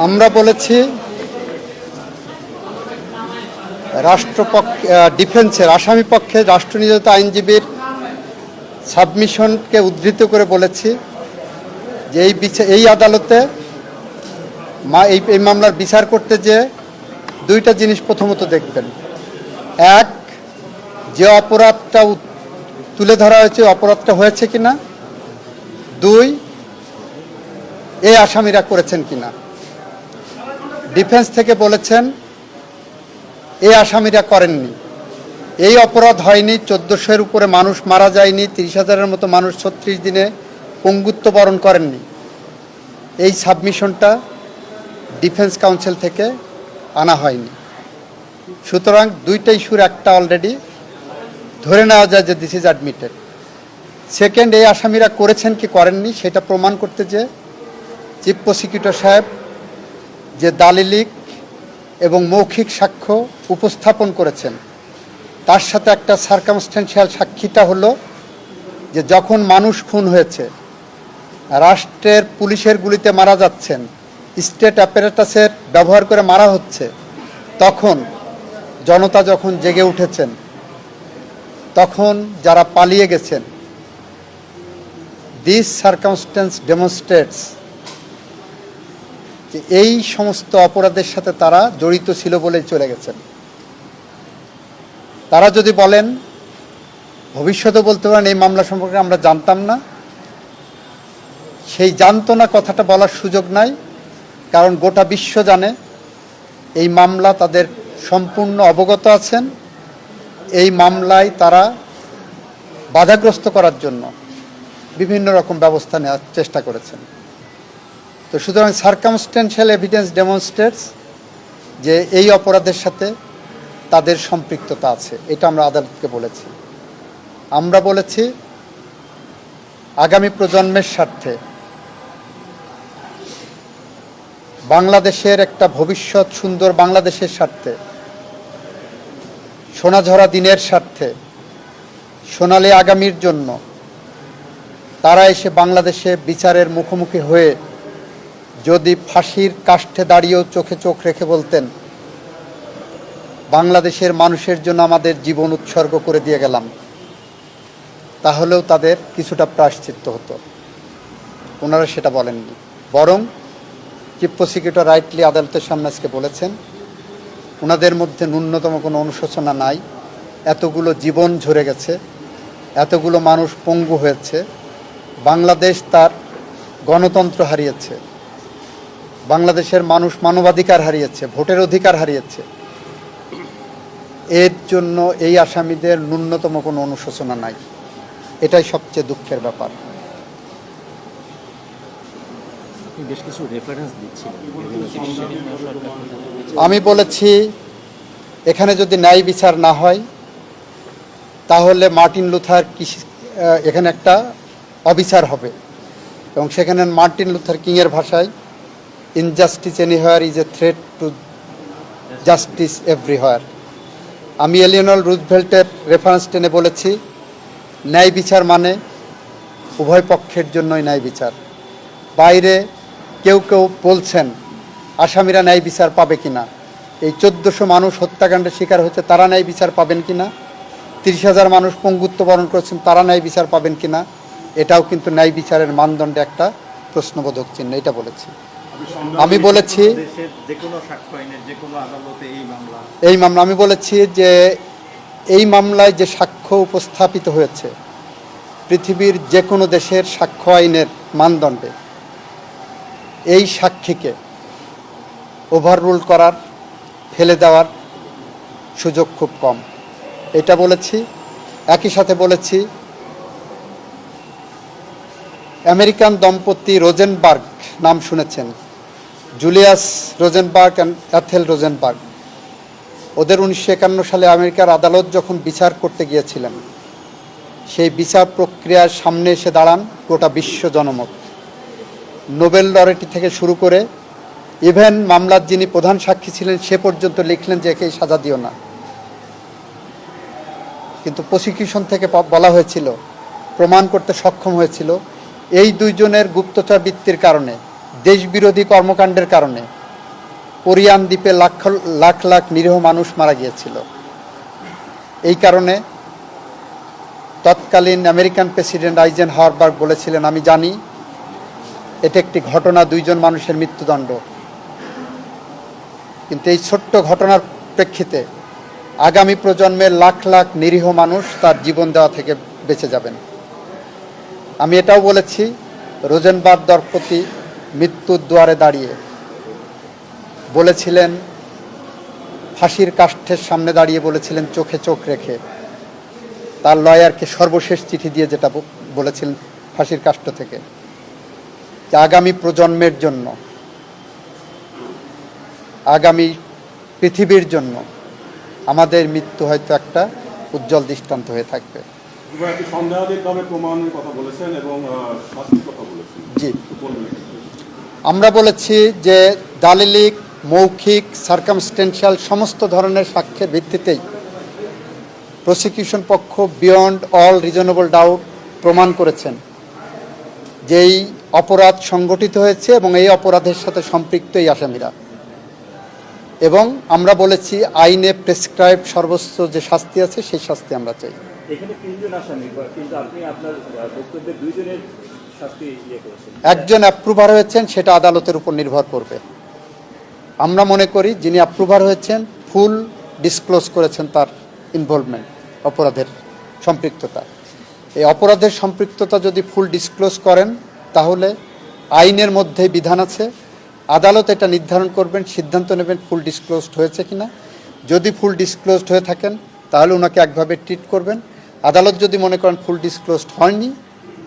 আমরা বলেছি রাষ্ট্রপক্ষ ডিফেন্সের আসামি পক্ষে রাষ্ট্রনিয়োজিত আইনজীবীর সাবমিশনকে উদ্ধৃত করে বলেছি যে এই আদালতে এই মামলার বিচার করতে যে দুইটা জিনিস প্রথমত দেখবেন। এক, যে অপরাধটা তুলে ধরা হয়েছে অপরাধটা হয়েছে কিনা। দুই, এই আসামিরা করেছেন কিনা। ডিফেন্স থেকে বলেছেন এই আসামিরা করেননি, এই অপরাধ হয়নি, 1400-এর উপরে মানুষ মারা যায়নি, 30,000-এর মতো মানুষ 36 দিনে পঙ্গুত্ব বরণ করেননি। এই সাবমিশনটা ডিফেন্স কাউন্সিল থেকে আনা হয়নি। সুতরাং দুইটা ইস্যুর একটা অলরেডি ধরে নেওয়া যায় যে দিস ইজ অ্যাডমিটেড। সেকেন্ড, এই আসামিরা করেছেন কি করেননি সেটা প্রমাণ করতে যে চিফ প্রসিকিউটর সাহেব যে দালিলিক এবং মৌখিক সাক্ষ্য উপস্থাপন করেছেন তার সাথে একটা সার্কামস্ট্যান্সিয়াল সাক্ষীটা হলো যে যখন মানুষ খুন হয়েছে, রাষ্ট্রের পুলিশের গুলিতে মারা যাচ্ছেন, স্টেট অ্যাপারেটাসের ব্যবহার করে মারা হচ্ছে, তখন জনতা যখন জেগে উঠেছেন, তখন যারা পালিয়ে গেছেন, দিস সার্কামস্ট্যান্স ডেমনস্ট্রেটস যে এই সমস্ত অপরাধের সাথে তারা জড়িত ছিল বলেই চলে গেছেন। তারা যদি বলেন, ভবিষ্যতে বলতে পারেন এই মামলা সম্পর্কে আমরা জানতাম না, সেই জানতো না কথাটা বলার সুযোগ নাই, কারণ গোটা বিশ্ব জানে এই মামলা তাদের সম্পূর্ণ অবগত আছেন। এই মামলায় তারা বাধাগ্রস্ত করার জন্য বিভিন্ন রকম ব্যবস্থা নেওয়ার চেষ্টা করেছেন। তো সুতরাং সার্কামস্ট্যান্সিয়াল এভিডেন্স ডেমনস্ট্রেটস যে এই অপরাধের সাথে তাদের সম্পৃক্ততা আছে, এটা আমরা আদালতকে বলেছি। আমরা বলেছি আগামী প্রজন্মের স্বার্থে, বাংলাদেশের একটা ভবিষ্যৎ সুন্দর বাংলাদেশের স্বার্থে, সোনাঝরা দিনের স্বার্থে, সোনালী আগামীর জন্য তারা এসে বাংলাদেশে বিচারের মুখোমুখি হয়ে যদি ফাঁসির কাষ্ঠে দাঁড়িয়েও চোখে চোখ রেখে বলতেন বাংলাদেশের মানুষের জন্য আমাদের জীবন উৎসর্গ করে দিয়ে গেলাম, তাহলেও তাদের কিছুটা প্রায়শ্চিত্ত হতো। ওনারা সেটা বলেননি, বরং চিফ প্রসিকিউটর রাইটলি আদালতের সামনে আজকে বলেছেন ওনাদের মধ্যে ন্যূনতম কোনো অনুশোচনা নাই। এতগুলো জীবন ঝরে গেছে, এতগুলো মানুষ পঙ্গু হয়েছে, বাংলাদেশ তার গণতন্ত্র হারিয়েছে, বাংলাদেশের মানুষ মানবাধিকার হারিয়েছে, ভোটের অধিকার হারিয়েছে। এর জন্য এই আসামিদের ন্যূনতম কোনো অনুশোচনা নাই। এটাই সবচেয়ে দুঃখের ব্যাপার। আমি বলেছি এখানে যদি ন্যায় বিচার না হয় তাহলে মার্টিন লুথার এখানে একটা অবিচার হবে, এবং সেখানে মার্টিন লুথার কিংয়ের ভাষায় injustice anywhere is a threat to justice everywhere. আমি এলিয়নর রুজভেল্টের রেফারেন্স টেনে বলেছি ন্যায় বিচার মানে উভয় পক্ষের জন্যই ন্যায় বিচার। বাইরে কেউ কেউ বলছেন আসামিরা ন্যায় বিচার পাবে কিনা, এই 1400 মানুষ হত্যাকাণ্ডের শিকার হয়েছে তারা ন্যায় বিচার পাবেন কিনা, 30,000 মানুষ পঙ্গুত্ব বরণ করেছেন তারা ন্যায় বিচার পাবেন কিনা, এটাও কিন্তু ন্যায় বিচারের মানদণ্ডে একটা প্রশ্নবোধক চিহ্ন। এটা বলেছি। আমি বলেছি এই মামলা আমি বলেছি যে এই মামলায় যে সাক্ষ্য উপস্থাপিত হয়েছে পৃথিবীর যে কোনো দেশের সাক্ষ্য আইনের মানদণ্ডে এই সাক্ষীকে ওভাররুল করার, ফেলে দেওয়ার সুযোগ খুব কম, এটা বলেছি। একই সাথে বলেছি আমেরিকান দম্পতি রোজেনবার্গ নাম শুনেছেন, জুলিয়াস রোজেনবার্গ অ্যান্ড অ্যাথেল রোজেনবার্গ। ওদের 1951 সালে আমেরিকার আদালত যখন বিচার করতে গিয়েছিলেন, সেই বিচার প্রক্রিয়ার সামনে এসে দাঁড়ান গোটা বিশ্ব জনমত। নোবেল লরেটি থেকে শুরু করে ইভেন মামলার যিনি প্রধান সাক্ষী ছিলেন সে পর্যন্ত লিখলেন যে একেই সাজা দিও না। কিন্তু প্রসিকিউশন থেকে বলা হয়েছিল, প্রমাণ করতে সক্ষম হয়েছিল এই দুইজনের গুপ্তচর বৃত্তির কারণে, দেশবিরোধী কর্মকাণ্ডের কারণে কোরিয়ান দ্বীপে লাখ লাখ লাখ নিরীহ মানুষ মারা গিয়েছিল। এই কারণে তৎকালীন আমেরিকান প্রেসিডেন্ট আইজেনহাওয়ার বলেছিলেন, আমি জানি এটা একটি ঘটনা, 2 জন মানুষের মৃত্যুদণ্ড, কিন্তু এই ছোট্ট ঘটনার প্রেক্ষিতে আগামী প্রজন্মের লাখ লাখ নিরীহ মানুষ তার জীবন দেওয়া থেকে বেঁচে যাবেন। আমি এটাও বলেছি, রোজেনবার্গ দম্পতি মৃত্যুর দুয়ারে দাঁড়িয়ে বলেছিলেন, ফাঁসির কাষ্ঠের সামনে দাঁড়িয়ে বলেছিলেন চোখে চোখ রেখে, তার লয়ারকে সর্বশেষ চিঠি দিয়ে যেটা বলেছিলেন ফাঁসির কাষ্ঠ থেকে, যে আগামী প্রজন্মের জন্য, আগামী পৃথিবীর জন্য আমাদের মৃত্যু হয়তো একটা উজ্জ্বল দৃষ্টান্ত হয়ে থাকবে। জি, আমরা বলেছি যে দালিলিক, মৌখিক, সার্কামস্টেন্সিয়াল সমস্ত ধরনের সাক্ষ্যের ভিত্তিতেই প্রসিকিউশন পক্ষ বিয়ন্ড অল রিজনেবল ডাউট প্রমাণ করেছেন যে এই অপরাধ সংগঠিত হয়েছে এবং এই অপরাধের সাথে সম্পৃক্ত এই আসামিরা। এবং আমরা বলেছি আইনে প্রেসক্রাইব সর্বোচ্চ যে শাস্তি আছে সেই শাস্তি আমরা চাই। এখানে 3 জন আসামি, কিন্তু আপনি আপনার বক্তব্যে 2 জনের শাস্তি করেছেন। একজন অ্যাপ্রুভার হয়েছেন, সেটা আদালতের উপর নির্ভর করবে। আমরা মনে করি যিনি অ্যাপ্রুভার হয়েছেন ফুল ডিসক্লোজ করেছেন তার ইনভলভমেন্ট, অপরাধের সম্পৃক্ততা। এই অপরাধের সম্পৃক্ততা যদি ফুল ডিসক্লোজ করেন তাহলে আইনের মধ্যে বিধান আছে, আদালত এটা নির্ধারণ করবেন, সিদ্ধান্ত নেবেন ফুল ডিসক্লোজড হয়েছে কিনা। যদি ফুল ডিসক্লোজড হয়ে থাকেন তাহলে ওনাকে একভাবে ট্রিট করবেন, আদালত যদি মনে করেন ফুল ডিসক্লোজড হয়নি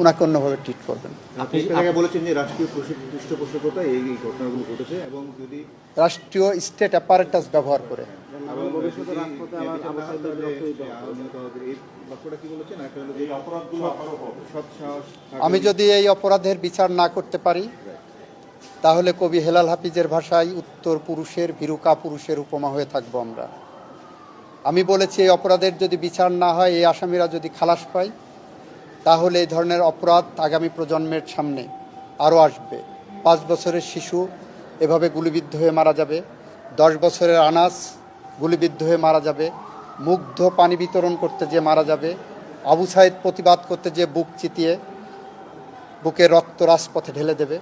ওনাকে অন্যভাবে ট্রিট করবেন। আপনি বলেছেন যে রাষ্ট্রীয় পৃষ্ঠপোষকতায় এই ঘটনাগুলো ঘটেছে এবং যদি রাষ্ট্রীয় স্টেট অ্যাপারেটাস ব্যবহার করে। আমি যদি এই অপরাধের বিচার না করতে পারি তাহলে কবি হেলাল হাফিজের ভাষায় উত্তর পুরুষের ভীরুকা পুরুষের উপমা হয়ে থাকবো আমরা। আমি বলেছি এই অপরাধের যদি বিচার না হয়, এই আসামিরা যদি খালাস পায়, তাহলে এই ধরনের অপরাধ আগামী প্রজন্মের সামনে আরও আসবে। 5 বছরের শিশু এভাবে গুলিবিদ্ধ হয়ে মারা যাবে, 10 বছরের আনাস গুলিবিদ্ধ হয়ে মারা যাবে, মুগ্ধ পানি বিতরণ করতে যে মারা যাবে, আবু সাইদ প্রতিবাদ করতে যে বুক চিতিয়ে বুকের রক্ত রাজপথে ঢেলে দেবে।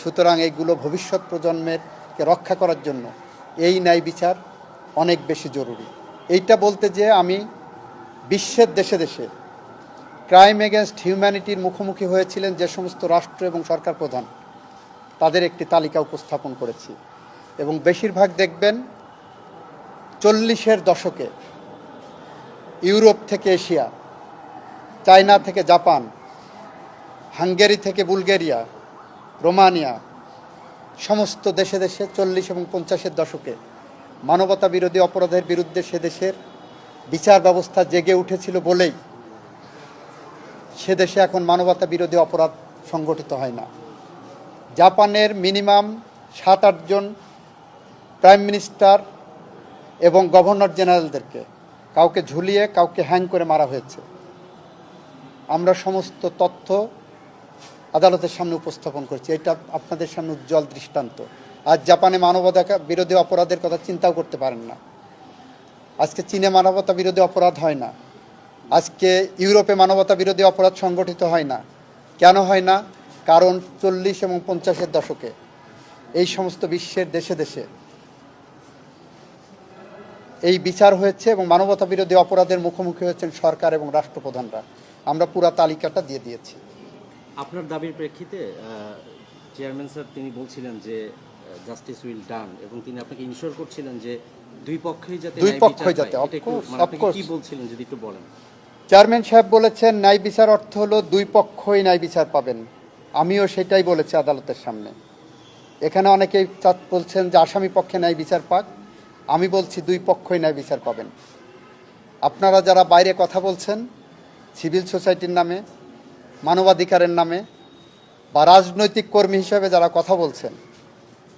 সুতরাং এইগুলো ভবিষ্যৎ প্রজন্মেরকে রক্ষা করার জন্য এই ন্যায় বিচার অনেক বেশি জরুরি। এইটা বলতে যে আমি বিশ্বের দেশে দেশে ক্রাইম এগেনস্ট হিউম্যানিটির মুখোমুখি হয়েছিলেন যে সমস্ত রাষ্ট্র এবং সরকার প্রধান, তাদের একটি তালিকা উপস্থাপন করেছি। এবং বেশিরভাগ দেখবেন 40-এর দশকে ইউরোপ থেকে এশিয়া, চায়না থেকে জাপান, হাঙ্গেরি থেকে বুলগেরিয়া, রোমানিয়া, সমস্ত দেশে দেশে 40 এবং 50-এর দশকে মানবতা বিরোধী অপরাধের বিরুদ্ধে সে দেশের বিচার ব্যবস্থা জেগে উঠেছিল বলেই সে দেশে এখন মানবতা বিরোধী অপরাধ সংগঠিত হয় না। জাপানের মিনিমাম 7-8 জন প্রাইম মিনিস্টার এবং গভর্নর জেনারেলদেরকে কাউকে ঝুলিয়ে কাউকে হ্যাং করে মারা হয়েছে। আমরা সমস্ত তথ্য আদালতের সামনে উপস্থাপন করছি, এটা আপনাদের সামনে উজ্জ্বল দৃষ্টান্ত। আজ জাপানে মানবতা বিরোধী অপরাধের কথা চিন্তাও করতে পারেন না, আজকে চীনে মানবতা বিরোধী অপরাধ হয় না, আজকে ইউরোপে মানবতা বিরোধী অপরাধ সংগঠিত হয় না। কেন হয় না? কারণ 40 এবং 50-এর দশকে এই সমস্ত বিশ্বের দেশে দেশে এই বিচার হয়েছে এবং মানবতা বিরোধী অপরাধের মুখোমুখি হয়েছেন সরকার এবং রাষ্ট্রপ্রধানরা। আমরা পুরো তালিকাটা দিয়ে দিয়েছি। আপনার দাবির প্রেক্ষিতে চেয়ারম্যান স্যার তিনি বলছিলেন যে জাস্টিস উইল ডান, এবং তিনি আপনাকে ইনশিওর করছিলেন যে দুই পক্ষই যাতে কি বলছিলেন যদি একটু বলেন। চেয়ারম্যান সাহেব বলেছেন ন্যায় বিচার অর্থ হলো দুই পক্ষই ন্যায় বিচার পাবেন। আমিও সেটাই বলেছি আদালতের সামনে। এখানে অনেকেই বলছেন যে আসামি পক্ষে ন্যায় বিচার পাক, আমি বলছি দুই পক্ষই ন্যায় বিচার পাবেন। আপনারা যারা বাইরে কথা বলছেন সিভিল সোসাইটির নামে, মানবাধিকারের নামে, বা রাজনৈতিক কর্মী হিসেবে যারা কথা বলছেন,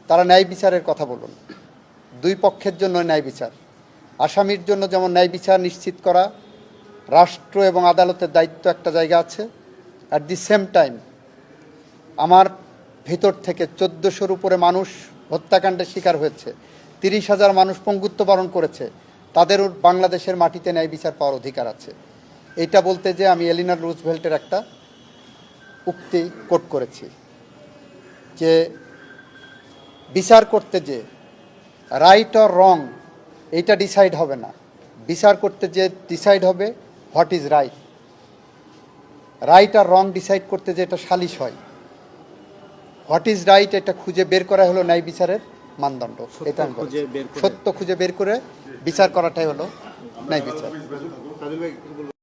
তারা ন্যায় বিচারের কথা বলুন। দুই পক্ষের জন্য ন্যায় বিচার, আসামির জন্য যেমন ন্যায় বিচার নিশ্চিত করা রাষ্ট্র এবং আদালতের দায়িত্ব একটা জায়গা আছে, অ্যাট দি সেম টাইম আমার ভিতর থেকে 1400-র উপরে মানুষ হত্যাকাণ্ডের শিকার হয়েছে, 30,000 মানুষ পঙ্গুত্ব বরণ করেছে, তাদেরও বাংলাদেশের মাটিতে ন্যায় বিচার পাওয়ার অধিকার আছে। এইটা বলতে যে আমি এলিনর রুজভেল্টের একটা উক্তি কোট করেছি যে বিচার করতে যে রাইট অর রং এইটা ডিসাইড হবে না, বিচার করতে যে ডিসাইড হবে হোয়াট ইজ রাইট। রাইট আর রং ডিসাইড করতে যে এটা সালিশ হয়, হোয়াট ইজ রাইট এটা খুঁজে বের করা হলো ন্যায় বিচারের মানদণ্ড। এটা আমি বলছি। সত্য খুঁজে বের করে বিচার করাটাই হলো ন্যায় বিচার। কাজল ভাই